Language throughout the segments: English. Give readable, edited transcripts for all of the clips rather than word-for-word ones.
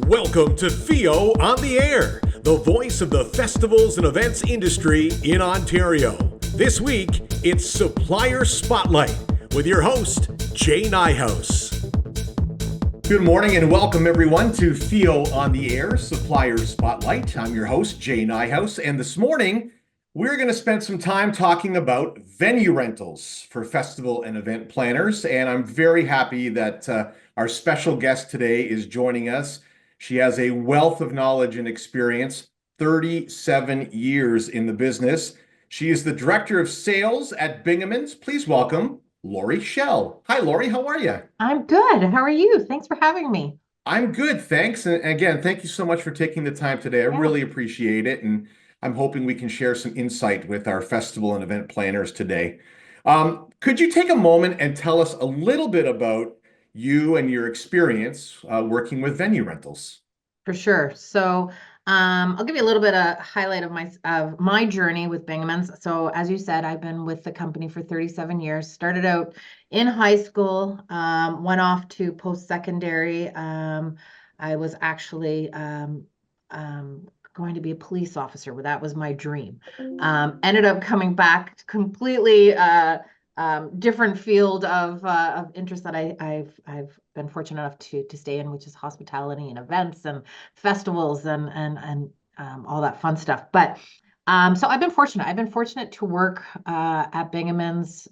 Welcome to FEO on the Air, the voice of the festivals and events industry in Ontario. This week, it's Supplier Spotlight with your host, Jay Nijhuis. Good morning and welcome everyone to FEO on the Air, Supplier Spotlight. I'm your host, Jay Nijhuis, and this morning, we're going to spend some time talking about venue rentals for festival and event planners, and I'm very happy that our special guest today is joining us. She has a wealth of knowledge and experience, 37 years in the business. She is the Director of Sales at Bingemans. Please welcome Laurie Schell. Hi, Laurie. How are you? I'm good. How are you? Thanks for having me. I'm good, thanks. And again, thank you so much for taking the time today. I Yeah, really appreciate it. And I'm hoping we can share some insight with our festival and event planners today. Could you take a moment and tell us a little bit about you and your experience working with venue rentals? for sure. I'll give you a little bit of highlight of my journey with Bingemans. So, as you said, I've been with the company for 37 years. Started out in high school, went off to post-secondary. I was actually going to be a police officer. Well, that was my dream. Ended up coming back completely different field of interest that I've been fortunate enough to stay in, which is hospitality and events and festivals and all that fun stuff. But so I've been fortunate. I've been fortunate to work at Bingemans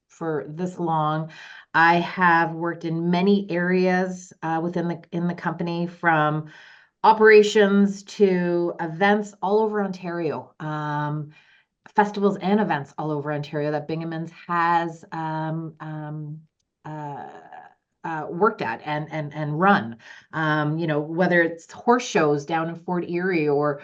for this long. I have worked in many areas within the company, from operations to events all over Ontario. Festivals and events all over Ontario that Bingemans has uh, worked at and run. Whether it's horse shows down in Fort Erie or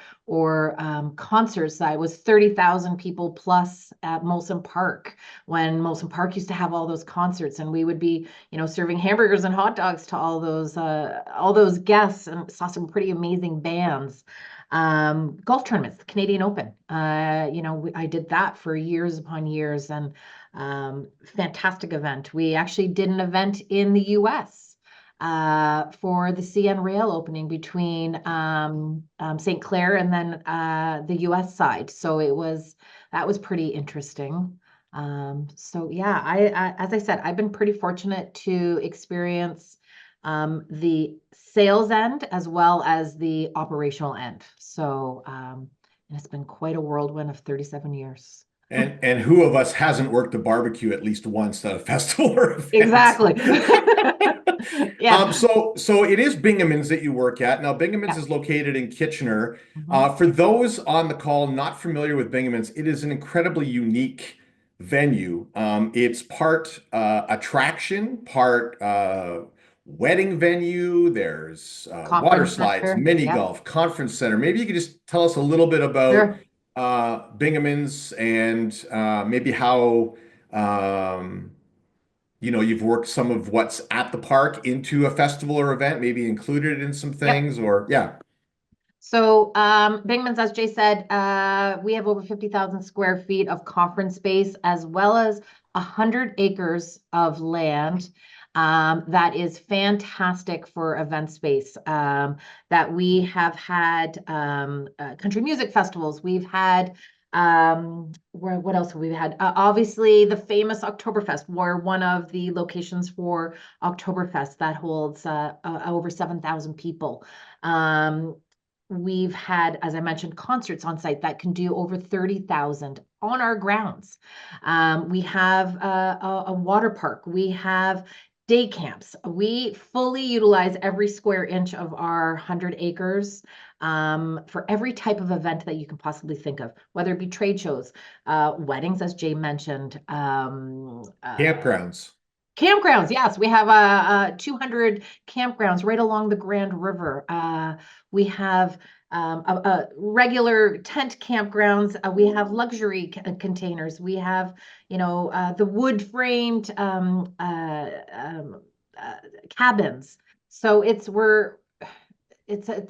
concerts. That was 30,000 people plus at Molson Park, when Molson Park used to have all those concerts, and we would be, serving hamburgers and hot dogs to all those guests, and saw some pretty amazing bands. Golf tournaments, the Canadian Open. I did that for years upon years, and fantastic event. We actually did an event in the US for the CN Rail opening between St. Clair and then the US side. So that was pretty interesting. So yeah, as I said, I've been pretty fortunate to experience the sales end as well as the operational end. And it's been quite a whirlwind of 37 years. And who of us hasn't worked a barbecue at least once at a festival or event? Exactly. Yeah. So it is Bingemans that you work at. Now, Bingemans Yeah. is located in Kitchener. Mhm. For those on the call not familiar with Bingemans, it is an incredibly unique venue. It's part attraction, part wedding venue. There's water Conference slides, center. mini Yeah. golf, conference center. Maybe you could just tell us a little bit about Sure. Bingemans and maybe how um, you've worked some of what's at the park into a festival or event, maybe included in some Yep. things, or yeah. Bingemans, as Jay said, we have over 50,000 square feet of conference space, as well as 100 acres of land. That is fantastic for event space. That we have had country music festivals. We've had what else have we had? Obviously, the famous Oktoberfest. We're one of the locations for Oktoberfest that holds over 7,000 people. Um, We've had, as I mentioned, concerts on site that can do over 30,000 on our grounds. We have a water park. We have day camps. We fully utilize every square inch of our 100 acres for every type of event that you can possibly think of, whether it be trade shows, weddings, as Jay mentioned, Campgrounds. campgrounds. Yes, we have 200 campgrounds right along the Grand River. We have a regular tent campgrounds. We have luxury containers. We have, the wood framed uh, cabins. So it's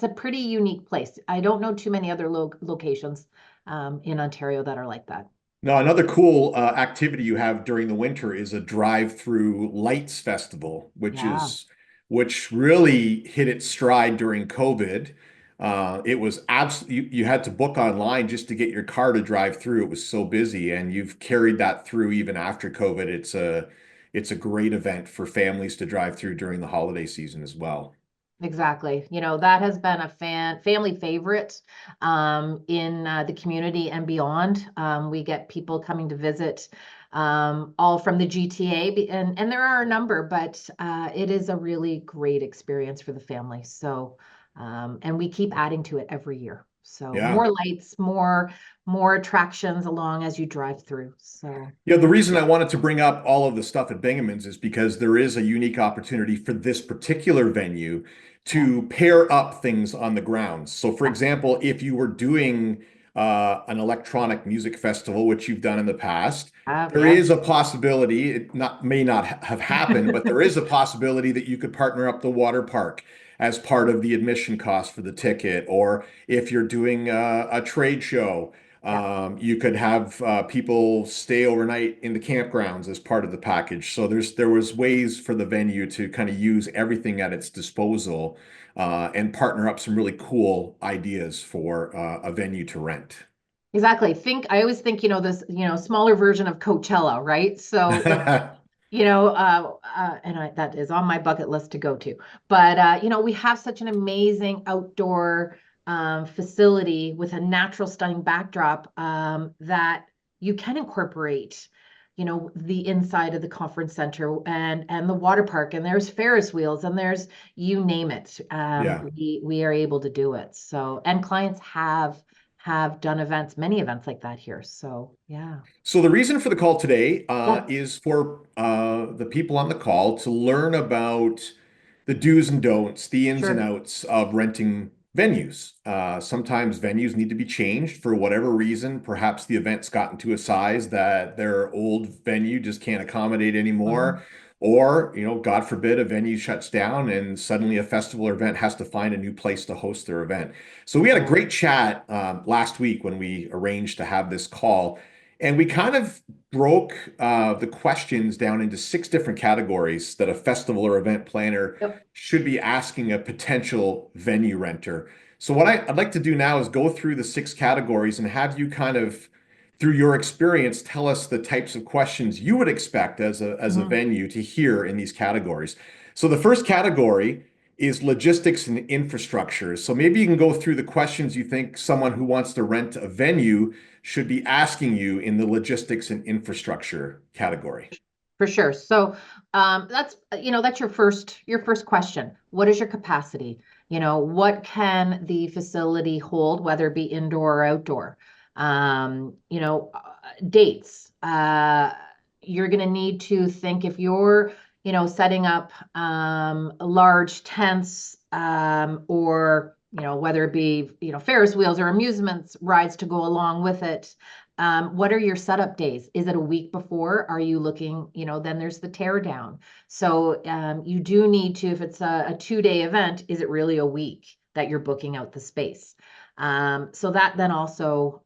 a pretty unique place. I don't know too many other locations in Ontario that are like that. Now, another cool activity you have during the winter is a drive-through lights festival, which Yeah. is which really hit its stride during COVID. It was absolutely, you had to book online just to get your car to drive through. It was so busy, and you've carried that through even after COVID. It's a great event for families to drive through during the holiday season as well. Exactly. That has been a family favorite in the community and beyond. We get people coming to visit all from the GTA, and there are a number, but it is a really great experience for the family. So, and we keep adding to it every year. So Yeah. more lights, more attractions along as you drive through. So Yeah, the reason I wanted to bring up all of the stuff at Bingemans is because there is a unique opportunity for this particular venue yeah, to pair up things on the grounds. So, for yeah, example, if you were doing an electronic music festival, which you've done in the past, there yeah. is a possibility, it not may not have happened, but there is a possibility that you could partner up the water park as part of the admission cost for the ticket, or if you're doing a trade show. Yeah. You could have people stay overnight in the campgrounds as part of the package. So there was ways for the venue to kind of use everything at its disposal and partner up some really cool ideas for a venue to rent. Exactly. I always think, this, smaller version of Coachella, right? So it's, that is on my bucket list to go to. But, we have such an amazing outdoor facility with a natural stunning backdrop that you can incorporate, the inside of the conference center and the water park, and there's Ferris wheels, and there's, you name it. Yeah. We are able to do it. So, and clients have done many events like that here. So yeah. So the reason for the call today Yeah, is for the people on the call to learn about the do's and don'ts, the ins and sure. outs of renting venues. Sometimes venues need to be changed for whatever reason. Perhaps the event's gotten to a size that their old venue just can't accommodate anymore. Mhm. Or, God forbid, a venue shuts down and suddenly a festival or event has to find a new place to host their event. So we had a Yeah. great chat last week when we arranged to have this call. And we kind of broke the questions down into six different categories that a festival or event planner Yep. should be asking a potential venue renter. So, what I'd like to do now is go through the six categories and have you kind of, through your experience, tell us the types of questions you would expect as a Mhm. venue to hear in these categories. So, the first category is logistics and infrastructure. So, maybe you can go through the questions you think someone who wants to rent a venue should be asking you in the logistics and infrastructure category. For sure. So that's your first question. What is your capacity? What can the facility hold, whether it be indoor or outdoor? Dates. You're going to need to think if you're, setting up large tents or whether it be Ferris wheels or amusements rides to go along with it. What are your setup days? Is it a week before? Are you looking, then there's the tear down. So you do need to, if it's a 2-day event, is it really a week that you're booking out the space? So that then also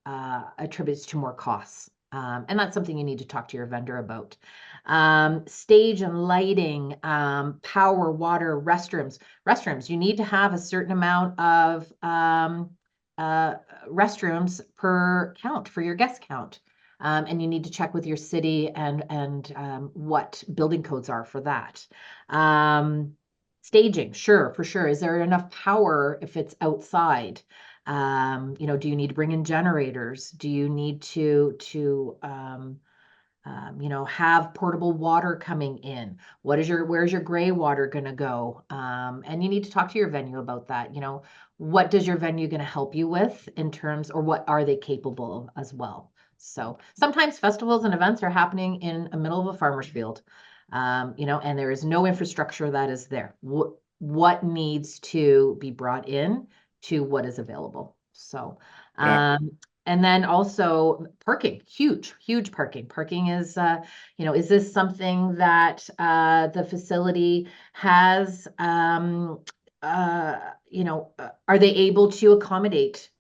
attributes to more costs. And that's something you need to talk to your vendor about. Stage and lighting, power, water, restrooms. Restrooms, you need to have a certain amount of uh, restrooms per count for your guest count. And you need to check with your city and what building codes are for that. Staging, sure, for sure. Is there enough power if it's outside? Do you need to bring in generators? Do you need to have portable water coming in? Where's your gray water going to go? And you need to talk to your venue about that. What does your venue going to help you with in terms, or what are they capable of as well? So sometimes festivals and events are happening in the middle of a farmer's field, and there is no infrastructure that is there. What needs to be brought in to what is available? So, Yeah. um, and then also parking, huge, huge parking. Parking is this something that the facility has, are they able to accommodate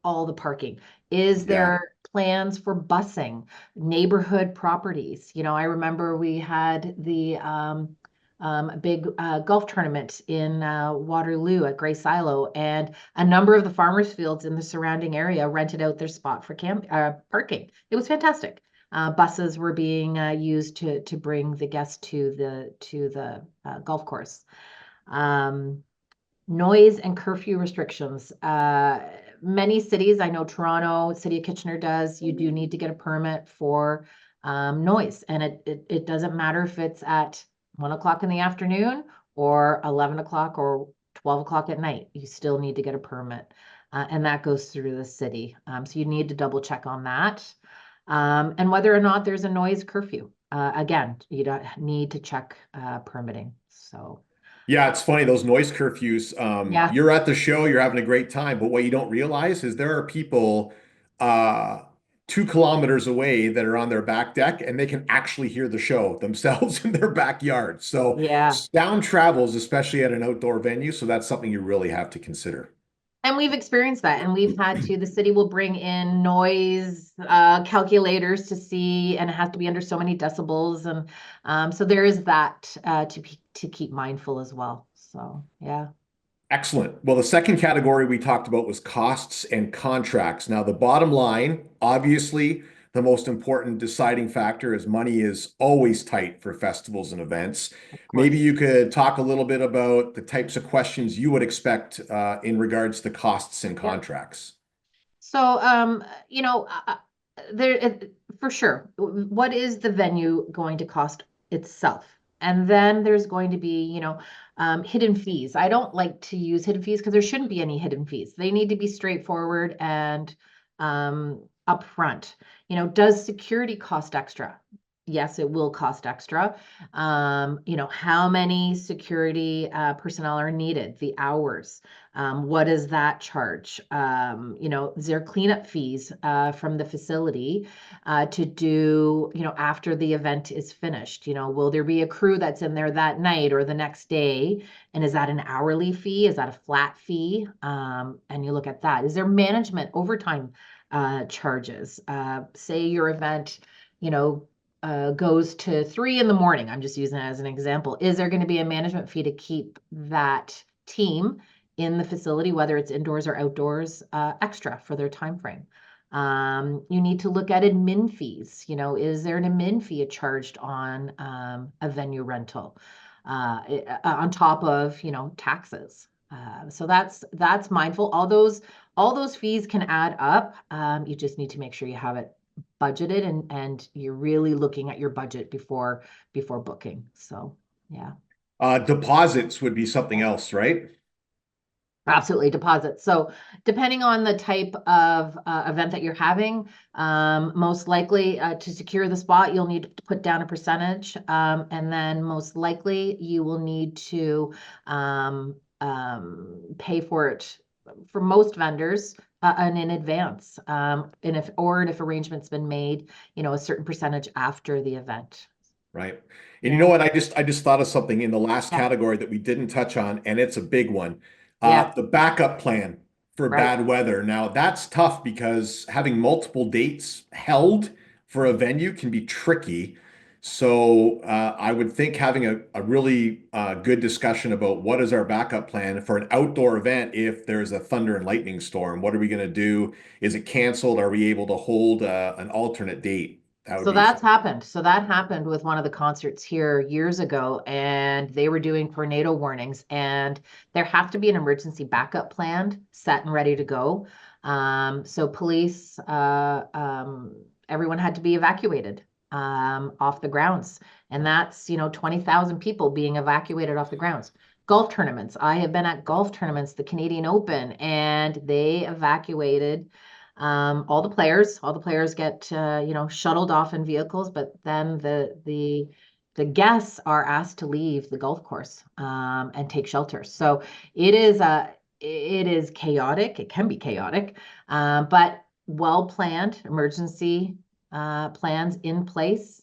all the parking? Is Yeah. there plans for busing, neighborhood properties? I remember we had a big golf tournament in Waterloo at Grey Silo, and a number of the farmers' fields in the surrounding area rented out their spot for parking. It was fantastic. Buses were being used to bring the guests to the golf course. Noise and curfew restrictions. Many cities, I know Toronto, City of Kitchener does, you do need to get a permit for noise. And it doesn't matter if it's at 1 o'clock in the afternoon or 11 o'clock or 12 o'clock at night. You still need to get a permit. And that goes through the city. So you need to double check on that. And whether or not there's a noise curfew. Again, you don't need to check permitting. So. Yeah, it's funny, those noise curfews. Yeah. You're at the show, you're having a great time, but what you don't realize is there are people uh, 2 kilometers away that are on their back deck and they can actually hear the show themselves in their backyard. So Yeah. sound travels, especially at an outdoor venue. So that's something you really have to consider. And we've experienced that, and we've had to, the city will bring in noise calculators to see, and it has to be under so many decibels. And so there is that to keep mindful as well. So, yeah. Excellent. Well, the second category we talked about was costs and contracts. Now, the bottom line, obviously, the most important deciding factor is money is always tight for festivals and events. Of Maybe course. you could talk a little bit about the types of questions you would expect in regards to costs and Yeah. contracts. So, for sure, what is the venue going to cost itself? And then there's going to be, hidden fees. I don't like to use hidden fees because there shouldn't be any hidden fees. They need to be straightforward and upfront. Does security cost extra? Yes, it will cost extra. How many security personnel are needed? The hours. What does that charge? Is there cleanup fees from the facility to do, after the event is finished? Will there be a crew that's in there that night or the next day? And is that an hourly fee? Is that a flat fee? And you look at that. Is there management overtime charges? Say your event, goes to 3 in the morning. I'm just using it as an example. Is there going to be a management fee to keep that team in the facility, whether it's indoors or outdoors, extra for their time frame? You need to look at admin fees. Is there an admin fee charged on a venue rental on top of taxes? So that's mindful. All those fees can add up. You just need to make sure you have it budgeted and you're really looking at your budget before booking. So yeah. Deposits would be something else, right? Absolutely, deposits. So depending on the type of event that you're having, most likely to secure the spot, you'll need to put down a percentage. And then most likely you will need to pay for it for most vendors and in advance. And if arrangement's been made, a certain percentage after the event. Right. And you know Yeah. what? I just thought of something in the last Yeah. category that we didn't touch on, and it's a big one. Yeah. The backup plan for Right. bad weather. Now, that's tough because having multiple dates held for a venue can be tricky. So I would think having a really good discussion about what is our backup plan for an outdoor event if there's a thunder and lightning storm. What are we going to do? Is it canceled? Are we able to hold an alternate date? That would So be that's happened. So that happened with one of the concerts here years ago, and they were doing tornado warnings, and there have to be an emergency backup plan set and ready to go. So police, everyone had to be evacuated off the grounds, and that's 20,000 people being evacuated off the grounds. Golf tournaments. I have been at golf tournaments, the Canadian Open, and they evacuated all the players get shuttled off in vehicles, but then the guests are asked to leave the golf course and take shelter. So it is chaotic. It can be chaotic, but well planned emergency plans in place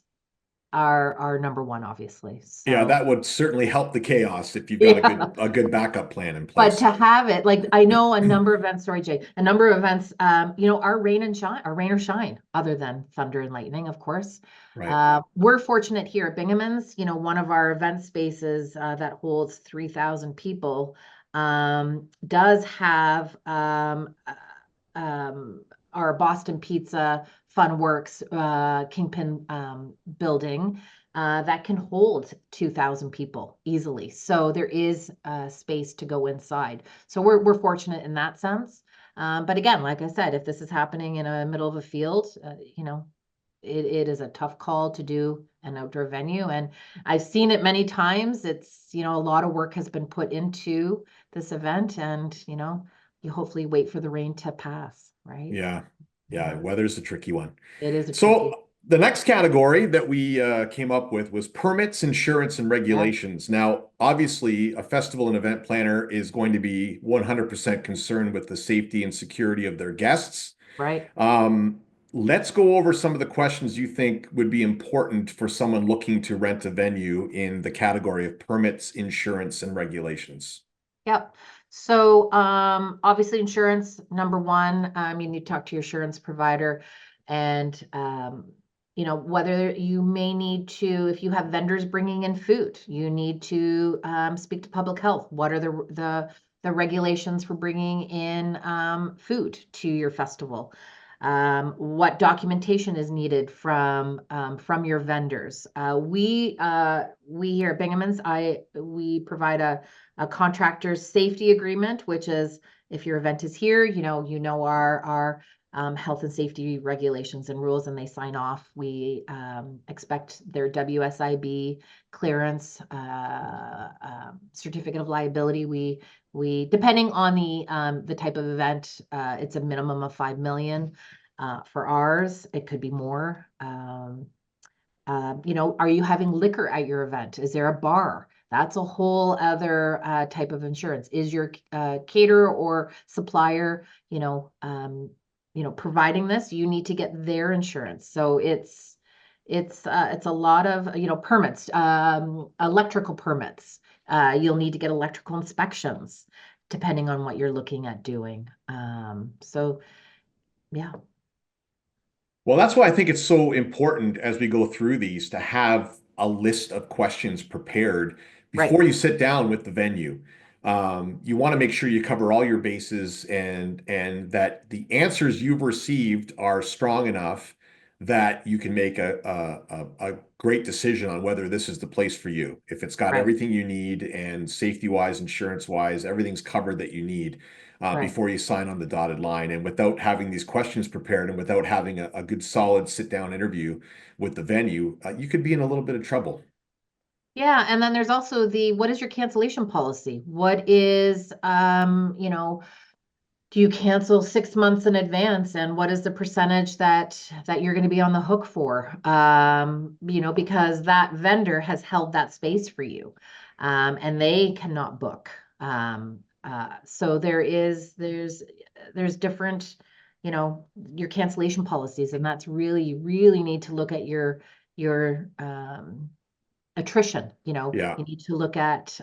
are number one, obviously. Yeah, So that would certainly help the chaos if you've got yeah. a good backup plan in But place. to have it, like I know a number of events, sorry, Jay, a number of events, are rain or shine, other than thunder and lightning, of course. Right. We're fortunate here at Bingemans, one of our event spaces that holds 3,000 people does have our Boston Pizza Funworks Kingpin building that can hold 2,000 people easily. So there is space to go inside. So we're fortunate in that sense. But again, like I said, if this is happening in a middle of a field, it is a tough call to do an outdoor venue. And I've seen it many times. It's, a lot of work has been put into this event, and, you hopefully wait for the rain to pass, right? Yeah. Yeah. Yeah, Weather's a tricky one. it is a tricky. So the next category that we came up with was permits, insurance, and Yeah, regulations. Now, obviously, a festival and event planner is going to be 100% concerned with the safety and security of their guests. right. Let's go over some of the questions you think would be important for someone looking to rent a venue in the category of permits, insurance, and regulations. Yep. So, obviously insurance, number one, you talk to your insurance provider and, whether you may need to, if you have vendors bringing in food, you need to, speak to public health. What are the regulations for bringing in, food to your festival? What documentation is needed from your vendors? We here at Bingemans, we provide a contractor's safety agreement, which is if your event is here, our health and safety regulations and rules, and they sign off. We expect their WSIB clearance, certificate of liability. We depending on the type of event, it's a minimum of 5 million. For ours, it could be more. Are you having liquor at your event? Is there a bar? That's a whole other type of insurance. Is your caterer or supplier, providing this? You need to get their insurance. So it's a lot of permits, electrical permits. You'll need to get electrical inspections, depending on what you're looking at doing. So yeah, Well, that's why I think it's so important as we go through these to have a list of questions prepared right, before you sit down with the venue. You want to make sure you cover all your bases and that the answers you've received are strong enough that you can make a great decision on whether this is the place for you. If it's got right, everything you need and safety-wise, insurance-wise, everything's covered that you need right. before you sign on the dotted line. And without having these questions prepared and without having a good, solid sit down interview with the venue, you could be in a little bit of trouble. Yeah, and then there's also what is your cancellation policy? What is, do you cancel 6 months in advance? And what is the percentage that you're going to be on the hook for? Because that vendor has held that space for you, and they cannot book. So there's different, your cancellation policies, and that's really, you really need to look at your attrition. Yeah. You need to look at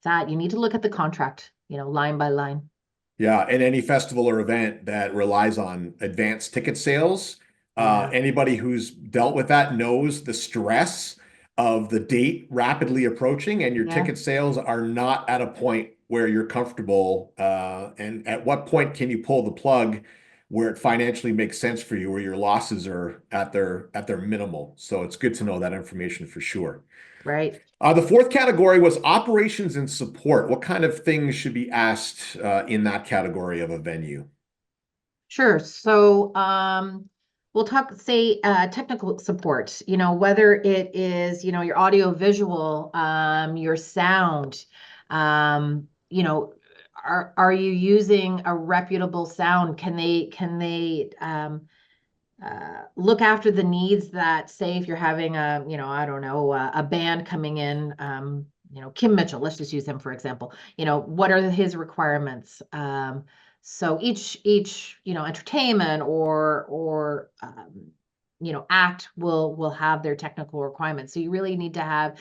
that. You need to look at the contract, line by line. Yeah, and any festival or event that relies on advanced ticket sales, Yeah, anybody who's dealt with that knows the stress of the date rapidly approaching, and your yeah, ticket sales are not at a point where you're comfortable. And at what point can you pull the plug where it financially makes sense for you, where your losses are at their minimal? So it's good to know that information for sure. right. The fourth category was operations and support. What kind of things should be asked in that category of a venue? Sure. So, we'll talk, say, technical support, whether it is, your audio visual, your sound, are you using a reputable sound? Can they look after the needs that, say, if you're having I don't know, a band coming in, Kim Mitchell, let's just use him for example. What are his requirements? So each entertainment or act will have their technical requirements. So you really need to have,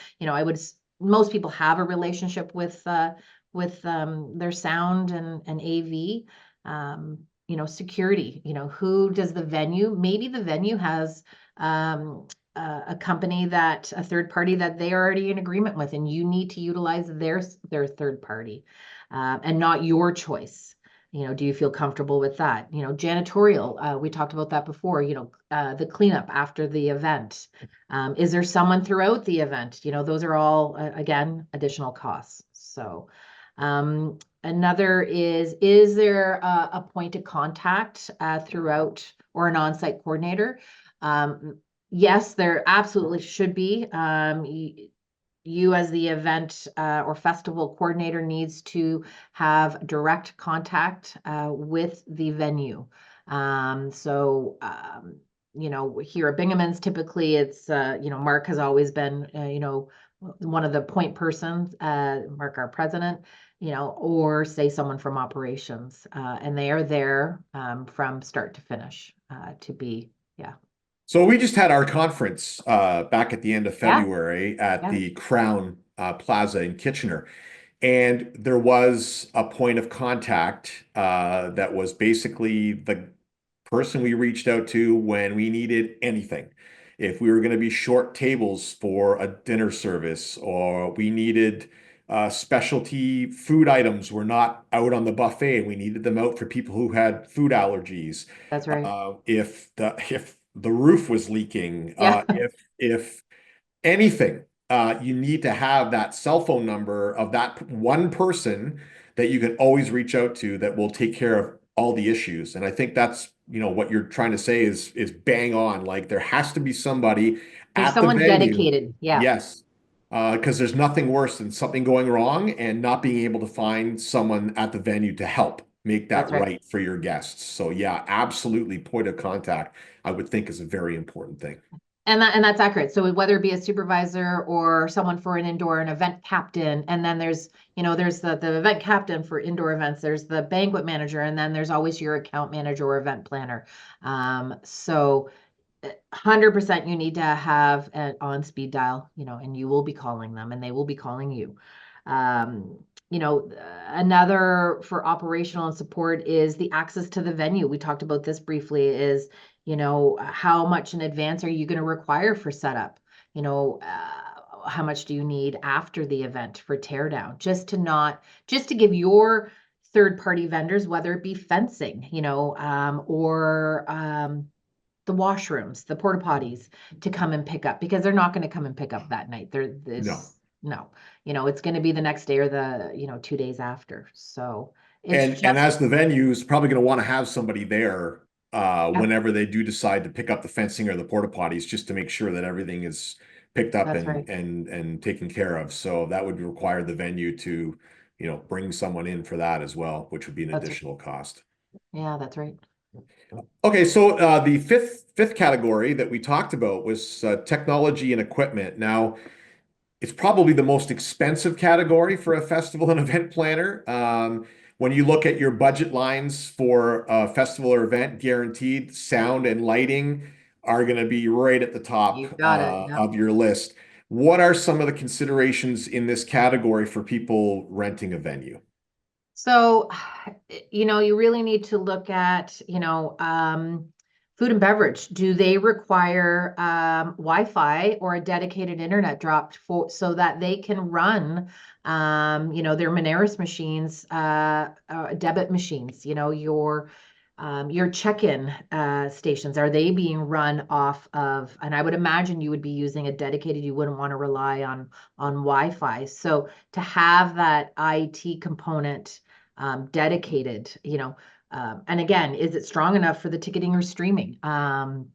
most people have a relationship with their sound and AV. Security, who does the venue? Maybe the venue has a company, that a third party that they are already in agreement with, and you need to utilize their third party, and not your choice. Do you feel comfortable with that? Janitorial, we talked about that before, the cleanup after the event. Is there someone throughout the event? Those are all, again, additional costs. So, another is there a point of contact throughout, or an on-site coordinator? Yes, there absolutely should be. You as the event or festival coordinator needs to have direct contact with the venue. Here at Bingemans, typically it's, Mark has always been, one of the point persons, Mark, our president, or say someone from operations, and they are there from start to finish to be, yeah. So we just had our conference back at the end of Yeah, February at yeah, the Crown Plaza in Kitchener. And there was a point of contact that was basically the person we reached out to when we needed anything. If we were going to be short tables for a dinner service, or we needed specialty food items were not out on the buffet and we needed them out for people who had food allergies. that's right. If the roof was leaking, Yeah, if anything, you need to have that cell phone number of that one person that you can always reach out to that will take care of all the issues. And I think that's, what you're trying to say is bang on. Like there has to be somebody there's at the someone venue. dedicated. Yeah, Yes. Because there's nothing worse than something going wrong and not being able to find someone at the venue to help make that that's right. right for your guests. So yeah, absolutely. Point of contact, I would think, is a very important thing. And that's accurate. So whether it be a supervisor or someone for an event captain, and then there's the event captain for indoor events, there's the banquet manager, and then there's always your account manager or event planner. So 100% you need to have an on speed dial, and you will be calling them and they will be calling you. Um, Another for operational and support is the access to the venue. We talked about this briefly, is, how much in advance are you going to require for setup? How much do you need after the event for teardown? Just to give your third party vendors, whether it be fencing, or the washrooms, the porta potties, to come and pick up, because they're not going to come and pick up that night. They're No. this No, it's going to be the next day or the 2 days after. So it's And just, as the venue is probably going to want to have somebody there yeah, whenever they do decide to pick up the fencing or the porta potties, just to make sure that everything is picked up that's and right. and taken care of. So that would require the venue to, bring someone in for that as well, which would be an That's additional cost. Yeah, that's right. Okay, so the fifth category that we talked about was technology and equipment. Now, it's probably the most expensive category for a festival and event planner. When you look at your budget lines for a festival or event, guaranteed sound and lighting are going to be right at the top You got it. Yep. of your list. What are some of the considerations in this category for people renting a venue? So, you really need to look at, food and beverage. Do they require Wi-Fi or a dedicated internet drop so that they can run, their Moneris machines, debit machines, your check-in stations, are they being run off of, and I would imagine you would be using a dedicated, you wouldn't want to rely on Wi-Fi. So to have that IT component dedicated, and again, is it strong enough for the ticketing or streaming? So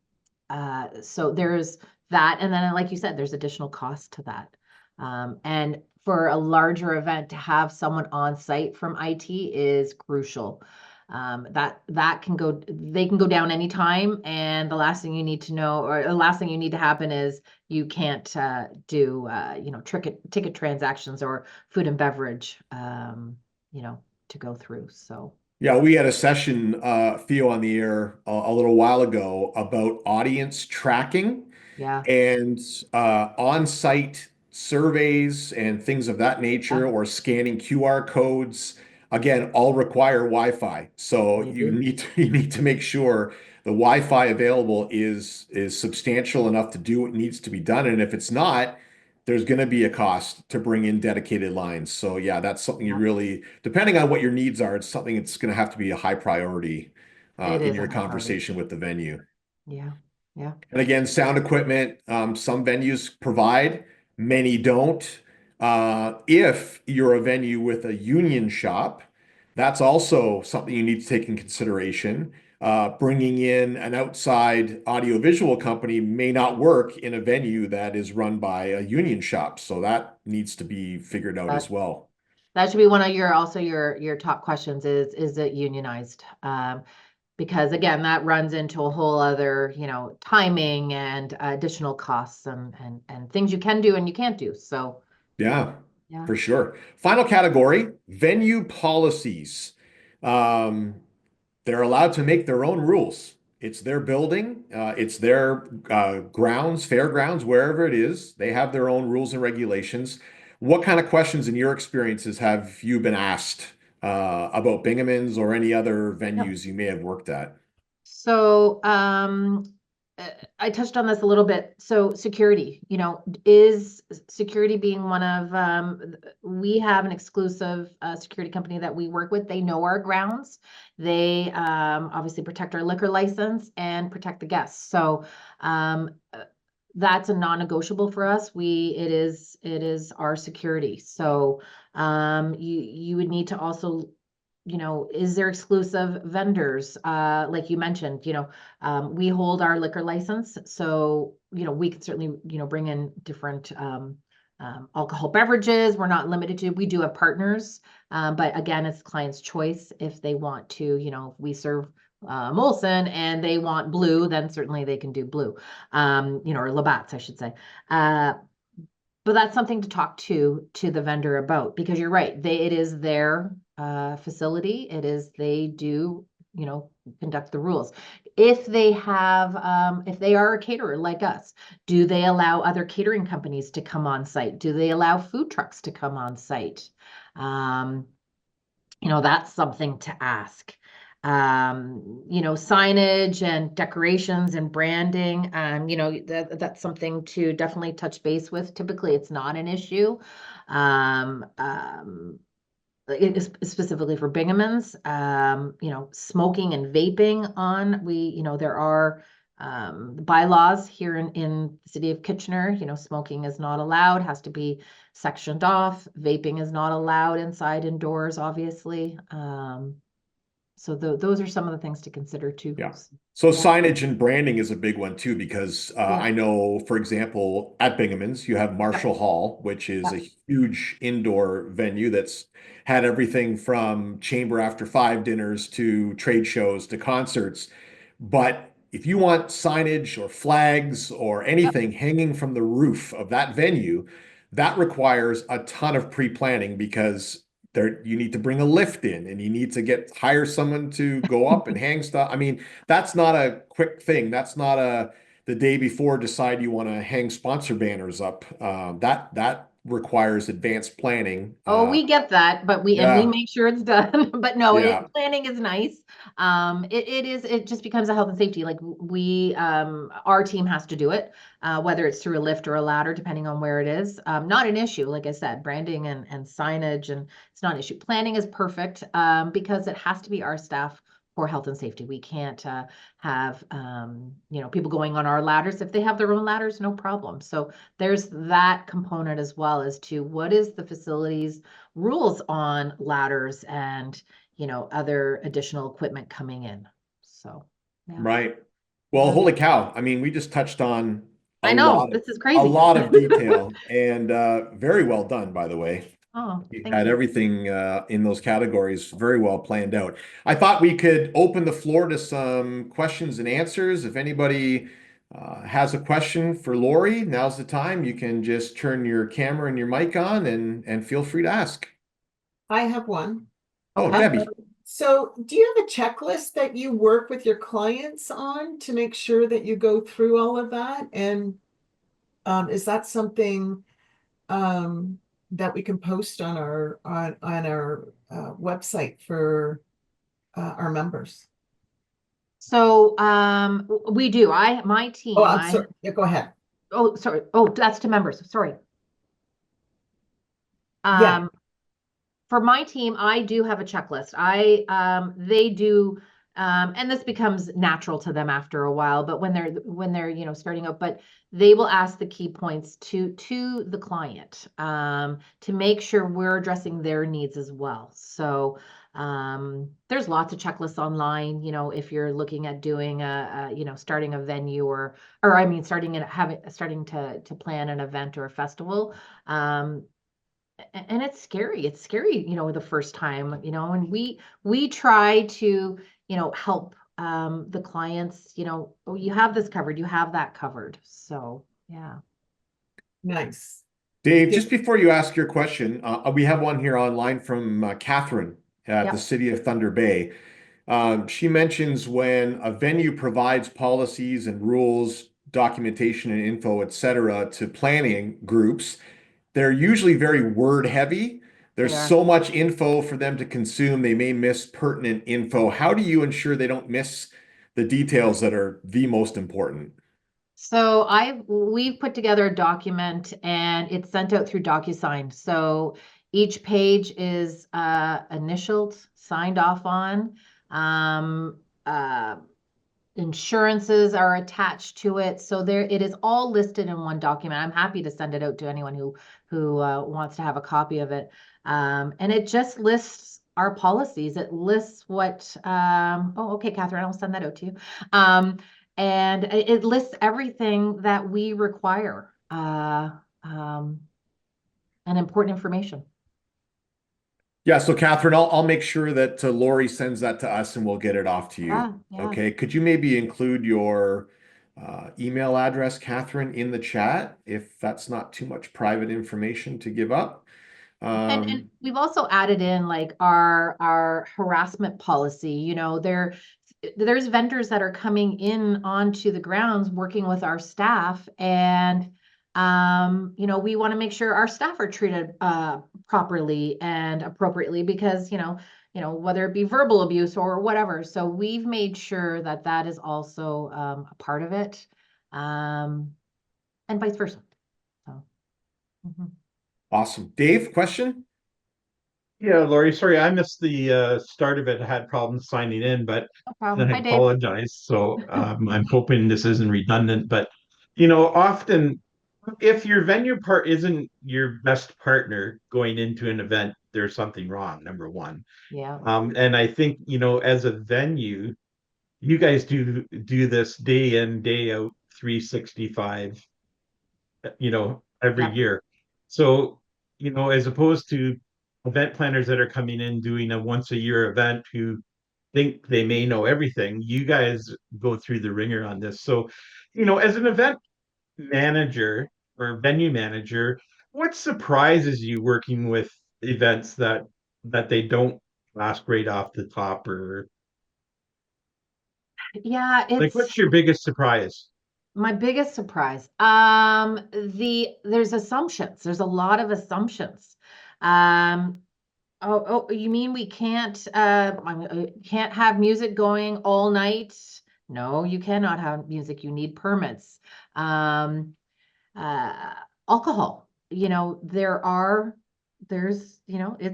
there's that. And then, like you said, there's additional cost to that. And for a larger event, to have someone on site from IT is crucial. That can go, they can go down anytime. And the last thing you need to know, or the last thing you need to happen, is you can't do, ticket transactions or food and beverage, to go through. So Yeah, we had a session, FEO on the air a little while ago about audience tracking Yeah. and on-site surveys and things of that nature, Yeah, or scanning QR codes. Again, all require Wi-Fi. So they do. you need to make sure the Wi-Fi available is substantial enough to do what needs to be done. And if it's not, there's going to be a cost to bring in dedicated lines. So yeah, that's something you Yeah, really, depending on what your needs are, it's something that's going to have to be a high priority it in is a your high priority. conversation with the venue. Yeah. Yeah. And again, sound equipment, some venues provide, many don't. If you're a venue with a union shop, that's also something you need to take in consideration. Bringing in an outside audiovisual company may not work in a venue that is run by a union shop. So that needs to be figured out as That well. that should be one of your also your top questions is it unionized? Because again, that runs into a whole other, timing and additional costs and things you can do and you can't do. So Yeah, yeah. for sure. Final category, venue policies. Um, they're allowed to make their own rules. It's their building, it's their grounds, fairgrounds, wherever it is. They have their own rules and regulations. What kind of questions in your experiences have you been asked about Bingemans or any other Yep. venues you may have worked at? So, I touched on this a little bit. So security, is security being one of, we have an exclusive security company that we work with. They know our grounds. They obviously protect our liquor license and protect the guests. So, that's a non-negotiable for us. It is our security. So, you would need to also is there exclusive vendors? Like you mentioned, we hold our liquor license, so, we could certainly, bring in different alcohol beverages. We're not limited to, we do have partners, but again, it's client's choice if they want to, if we serve Molson and they want blue, then certainly they can do blue, or Labatt's, I should say. Uh, but that's something to talk to the vendor about, because you're right, it is their facility. They do, conduct the rules. If they have, if they are a caterer like us, do they allow other catering companies to come on site? Do they allow food trucks to come on site? Um, that's something to ask. Signage and decorations and branding, that's something to definitely touch base with. Typically, it's not an issue. Um, um, it is specifically for Bingemans, smoking and vaping there are bylaws here in the city of Kitchener. Smoking is not allowed, has to be sectioned off. Vaping is not allowed inside, indoors, obviously. So those are some of the things to consider too. Yeah. So Yeah, signage and branding is a big one too, because yeah, I know, for example, at Bingemans, you have yep, Marshall Hall, which is a yep. huge indoor venue that's had everything from chamber after five dinners to trade shows to concerts. But if you want signage or flags or Yep. anything hanging from the roof of that venue, that requires a ton of pre-planning, because there you need to bring a lift in and you need to hire someone to go up and hang stuff. I mean, that's not a quick thing. That's not a the day before decide you want to hang sponsor banners up. That requires advanced planning. Oh, we get that, but we Yeah, make sure it's done. But no, yeah, planning is nice. It just becomes a health and safety. Like our team has to do it, whether it's through a lift or a ladder, depending on where it is. Not an issue. Like I said, branding and signage, and it's not an issue. Planning is perfect, because it has to be our staff for health and safety. We can't have people going on our ladders. If they have their own ladders, no problem. So there's that component as well, as to what is the facility's rules on ladders and other additional equipment coming in. So yeah, right. Well, yeah. holy cow. I mean, we just touched on I know this is a crazy. lot of detail, and very well done, by the way. Oh, You thank had you. everything in those categories very well planned out. I thought we could open the floor to some questions and answers. If anybody has a question for Laurie, now's the time. You can just turn your camera and your mic on and feel free to ask. I have one. Oh, Okay. Debbie. So do you have a checklist that you work with your clients on to make sure that you go through all of that? And is that something that we can post on our website for our members? So we do. My Oh, team, I'm sorry. Yeah, go ahead. oh, sorry. Oh, that's to members. Sorry. Yeah, For my team, I do have a checklist. They do, and this becomes natural to them after a while, but when they're starting out, but they will ask the key points to the client, to make sure we're addressing their needs as well. So there's lots of checklists online, if you're looking at doing starting a venue or I mean, starting to plan an event or a festival. And it's scary. It's scary, the first time, and we try to, help the clients, oh, you have this covered, you have that covered. So yeah. nice. Dave, Yeah. just before you ask your question, we have one here online from Catherine at the Yep. City of Thunder Bay. She mentions when a venue provides policies and rules, documentation and info, et cetera, to planning groups, they're usually very word heavy. They There's are. so much info for them to consume, they may miss pertinent info. How do you ensure they don't miss the details that are the most important? So we've put together a document and it's sent out through DocuSign. So each page is initialed, signed off on. Um, uh, Insurances are attached to it. So there it is all listed in one document. I'm happy to send it out to anyone who wants to have a copy of it. And it just lists our policies. It lists what oh, okay, Catherine, I'll send that out to you. And it lists everything that we require, and important information. Yeah, so Catherine, I'll make sure that Laurie sends that to us and we'll get it off to you. Yeah, yeah. Okay. Could you maybe include your email address, Catherine, in the chat if that's not too much private information to give up? And we've also added in like our harassment policy. There's vendors that are coming in onto the grounds working with our staff, and we want to make sure our staff are treated properly and appropriately because whether it be verbal abuse or whatever. So we've made sure that that is also a part of it, and vice versa. So. Mhm. Awesome. Dave, question? Yeah, Laurie, sorry, I missed the start of it. I had problems signing in, but No then problem. I Hi, Dave. apologize. So I'm hoping this isn't redundant. But often if your venue part isn't your best partner going into an event, there's something wrong, number one. Yeah. And I think, as a venue, you guys do this day in, day out, 365, every Yep. year. So, as opposed to event planners that are coming in doing a once a year event who think they may know everything, you guys go through the ringer on this. So, as an event manager or venue manager, what surprises you working with events that they don't ask right off the top, or Yeah, like it's what's your biggest surprise? my biggest surprise. There's assumptions. There's a lot of assumptions. Um, oh, you mean we can't have music going all night? No, you cannot have music. You need permits. Um, uh, Alcohol. It's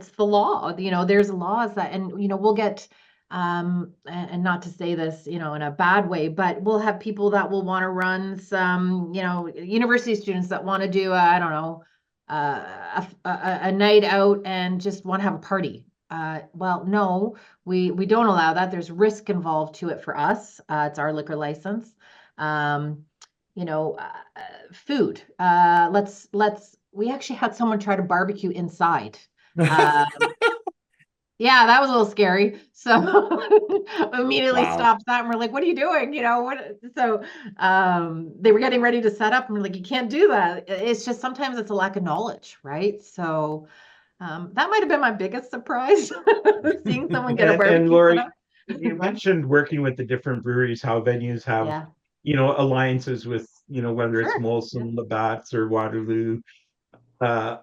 the law. There's laws that, and we'll get, and not to say this, in a bad way, but we'll have people that will want to run some, university students that want to do, I don't know, a night out and just want to have a party. Well, no, we don't allow that. There's risk involved to it for us. It's our liquor license. Um, you know, Food. We actually had someone try to barbecue inside. Uh, yeah, that was a little scary. So immediately Wow. stopped that and we're like, what are you doing? What? So they were getting ready to set up and we're like, you can't do that. It's just sometimes it's a lack of knowledge, right? So That might have been my biggest surprise, seeing someone get a And barbecue set Laurie, up. you mentioned working with the different breweries, how venues have, Yeah, alliances with, whether it's sure. Yeah. Molson, Labatt's, or Waterloo. Uh,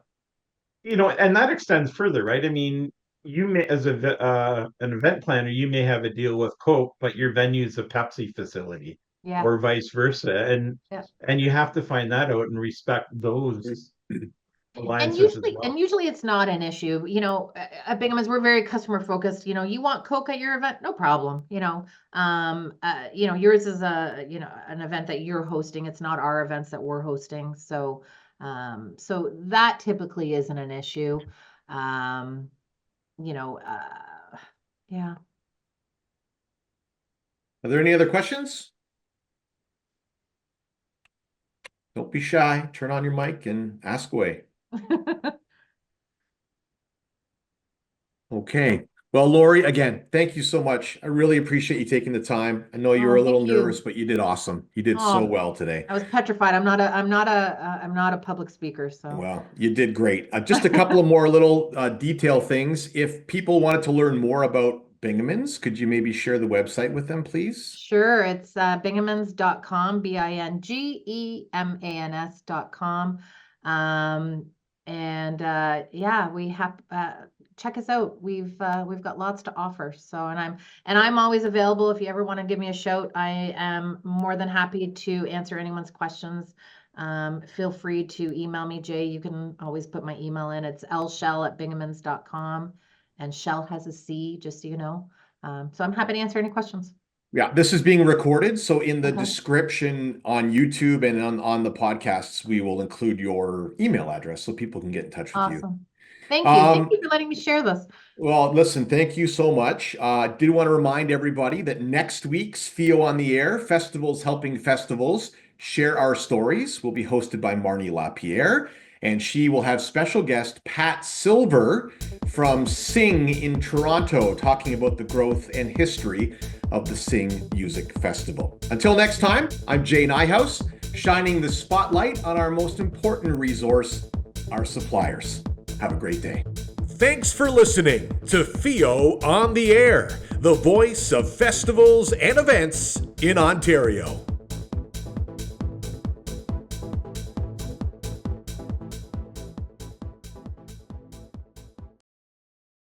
and that extends further, right? I mean, you may, as an event planner, you may have a deal with Coke, but your venue's a Pepsi facility, Yeah. or vice versa, and Yeah. you have to find that out and respect those And alliances as usually, well. it's not an issue. At Bingemans, we're very customer focused. You want Coke at your event, no problem. Yours is an event that you're hosting. It's not our events that we're hosting. So that typically isn't an issue. Um, you know, yeah. Are there any other questions? Don't be shy. Turn on your mic and ask away. Okay. Well, Laurie, again, thank you so much. I really appreciate you taking the time. I know you were Oh, a little thank you. nervous, but you did awesome. You did so Oh, well today. I was petrified. I'm not a public speaker, so. Well, you did great. Just a couple of more little detail things. If people wanted to learn more about Bingemans, could you maybe share the website with them, please? Sure, it's bingemans.com, bingemans.com. Yeah, we have check us out. We've got lots to offer. So, and I'm always available if you ever want to give me a shout. I am more than happy to answer anyone's questions. Feel free to email me, Jay. You can always put my email in. It's lschell@bingemans.com, and Shell has a C, just so you know. So I'm happy to answer any questions. Yeah, this is being recorded. So in the Okay. description on YouTube and on the podcasts, we will include your email address so people can get in touch with you. Awesome. Thank you. Thank you for letting me share this. Well, listen, thank you so much. Did want to remind everybody that next week's FEO on the Air, Festivals Helping Festivals, Share Our Stories, will be hosted by Marnie Lapierre, and she will have special guest Pat Silver from Sing in Toronto, talking about the growth and history of the Sing Music Festival. Until next time, I'm Jay Nijhuis, shining the spotlight on our most important resource, our suppliers. Have a great day. Thanks for listening to FEO on the Air, the voice of festivals and events in Ontario.